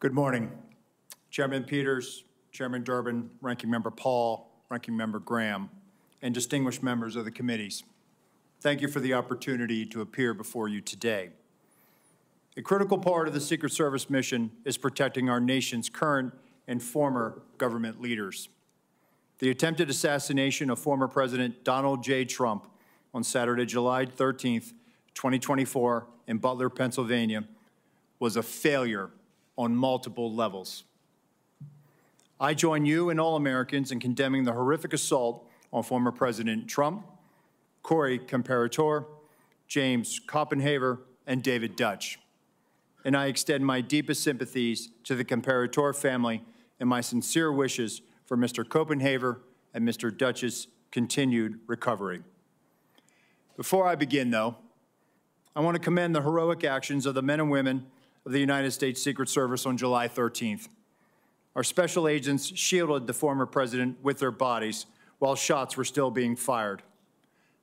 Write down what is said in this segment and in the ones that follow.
Good morning. Chairman Peters, Chairman Durbin, Ranking Member Paul, Ranking Member Graham, and distinguished members of the committees. Thank you for the opportunity to appear before you today. A critical part of the Secret Service mission is protecting our nation's current and former government leaders. The attempted assassination of former President Donald J. Trump on Saturday, July 13th, 2024, in Butler, Pennsylvania, was a failure on multiple levels. I join you and all Americans in condemning the horrific assault on former President Trump, Corey Comparator, James Copenhaver, and David Dutch. And I extend my deepest sympathies to the Comparator family and my sincere wishes for Mr. Copenhaver and Mr. Dutch's continued recovery. Before I begin, though, I want to commend the heroic actions of the men and women of the United States Secret Service on July 13th. Our special agents shielded the former president with their bodies while shots were still being fired,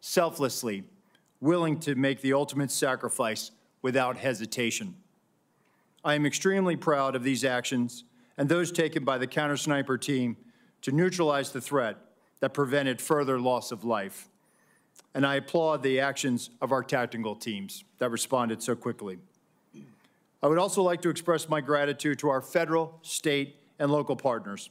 selflessly, willing to make the ultimate sacrifice without hesitation. I am extremely proud of these actions and those taken by the counter-sniper team to neutralize the threat that prevented further loss of life. And I applaud the actions of our tactical teams that responded so quickly. I would also like to express my gratitude to our federal, state, and local partners.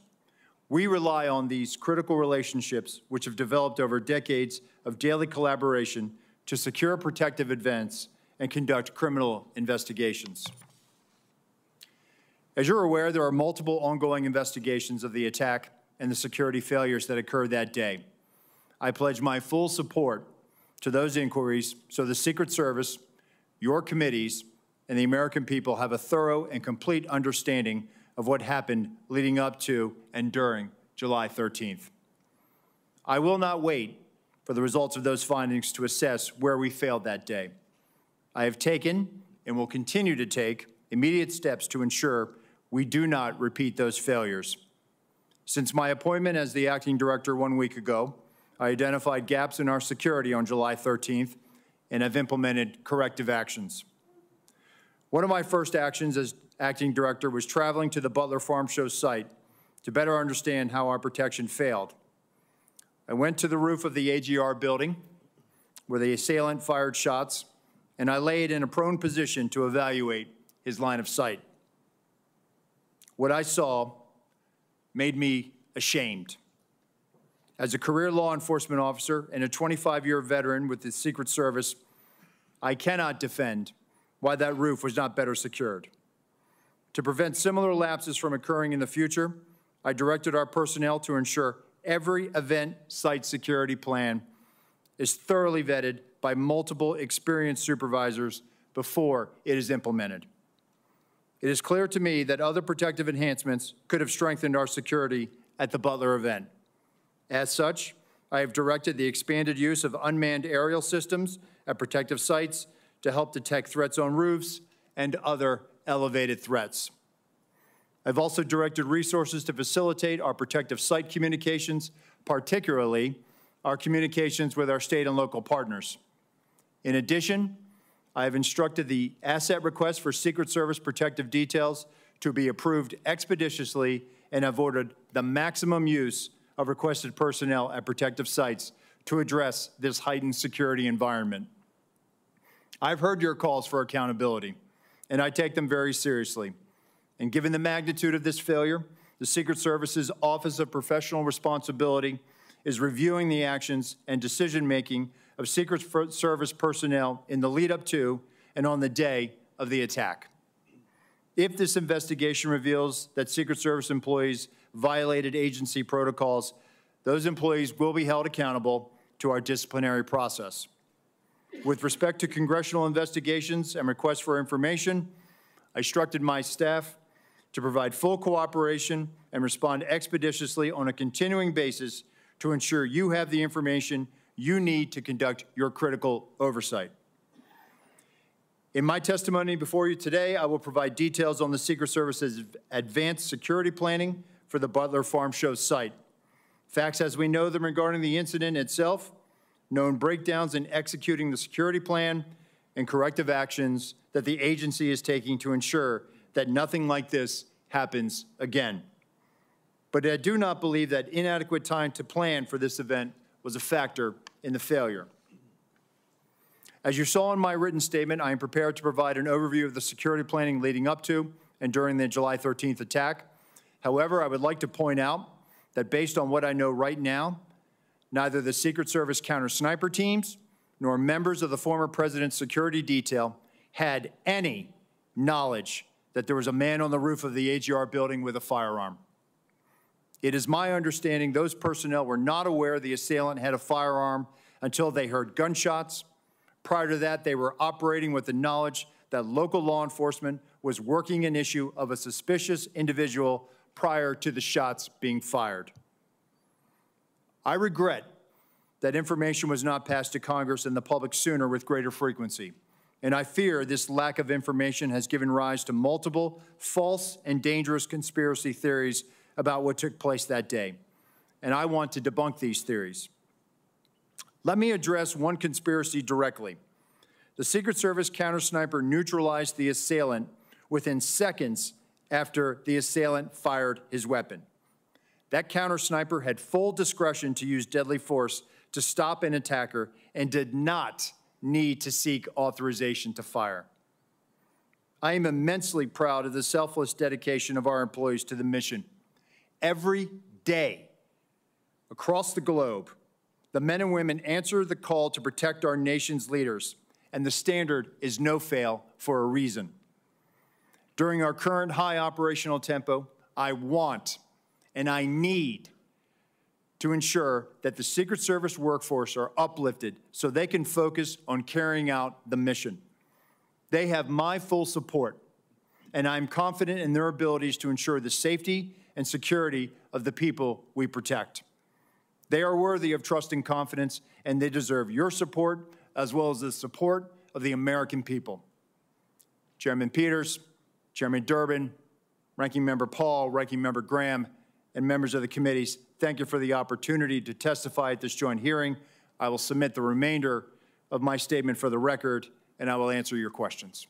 We rely on these critical relationships, which have developed over decades of daily collaboration to secure protective events and conduct criminal investigations. As you're aware, there are multiple ongoing investigations of the attack and the security failures that occurred that day. I pledge my full support to those inquiries so the Secret Service, your committees, and the American people have a thorough and complete understanding of what happened leading up to and during July 13th. I will not wait for the results of those findings to assess where we failed that day. I have taken and will continue to take immediate steps to ensure we do not repeat those failures. Since my appointment as the acting director 1 week ago, I identified gaps in our security on July 13th and have implemented corrective actions. One of my first actions as acting director was traveling to the Butler Farm Show site to better understand how our protection failed. I went to the roof of the AGR building where the assailant fired shots, and I laid in a prone position to evaluate his line of sight. What I saw made me ashamed. As a career law enforcement officer and a 25-year veteran with the Secret Service, I cannot defend why that roof was not better secured. To prevent similar lapses from occurring in the future, I directed our personnel to ensure every event site security plan is thoroughly vetted by multiple experienced supervisors before it is implemented. It is clear to me that other protective enhancements could have strengthened our security at the Butler event. As such, I have directed the expanded use of unmanned aerial systems at protective sites to help detect threats on roofs and other elevated threats. I've also directed resources to facilitate our protective site communications, particularly our communications with our state and local partners. In addition, I have instructed the asset request for Secret Service protective details to be approved expeditiously and have ordered the maximum use of requested personnel at protective sites to address this heightened security environment. I've heard your calls for accountability, and I take them very seriously. And given the magnitude of this failure, the Secret Service's Office of Professional Responsibility is reviewing the actions and decision-making of Secret Service personnel in the lead-up to and on the day of the attack. If this investigation reveals that Secret Service employees violated agency protocols, those employees will be held accountable to our disciplinary process. With respect to congressional investigations and requests for information, I instructed my staff to provide full cooperation and respond expeditiously on a continuing basis to ensure you have the information you need to conduct your critical oversight. In my testimony before you today, I will provide details on the Secret Service's advanced security planning for the Butler Farm Show site. Facts as we know them regarding the incident itself, known breakdowns in executing the security plan, and corrective actions that the agency is taking to ensure that nothing like this happens again. But I do not believe that inadequate time to plan for this event was a factor in the failure. As you saw in my written statement, I am prepared to provide an overview of the security planning leading up to and during the July 13th attack. However, I would like to point out that based on what I know right now, neither the Secret Service counter-sniper teams nor members of the former president's security detail had any knowledge that there was a man on the roof of the AGR building with a firearm. It is my understanding those personnel were not aware the assailant had a firearm until they heard gunshots. Prior to that, they were operating with the knowledge that local law enforcement was working an issue of a suspicious individual prior to the shots being fired. I regret that information was not passed to Congress and the public sooner with greater frequency. And I fear this lack of information has given rise to multiple false and dangerous conspiracy theories about what took place that day. And I want to debunk these theories. Let me address one conspiracy directly. The Secret Service counter-sniper neutralized the assailant within seconds after the assailant fired his weapon. That counter-sniper had full discretion to use deadly force to stop an attacker and did not need to seek authorization to fire. I am immensely proud of the selfless dedication of our employees to the mission. Every day, across the globe, the men and women answer the call to protect our nation's leaders, and the standard is no fail for a reason. During our current high operational tempo, I want and I need to ensure that the Secret Service workforce are uplifted so they can focus on carrying out the mission. They have my full support, and I'm confident in their abilities to ensure the safety and security of the people we protect. They are worthy of trust and confidence, and they deserve your support as well as the support of the American people. Chairman Peters, Chairman Durbin, Ranking Member Paul, Ranking Member Graham, and members of the committees, thank you for the opportunity to testify at this joint hearing. I will submit the remainder of my statement for the record, and I will answer your questions.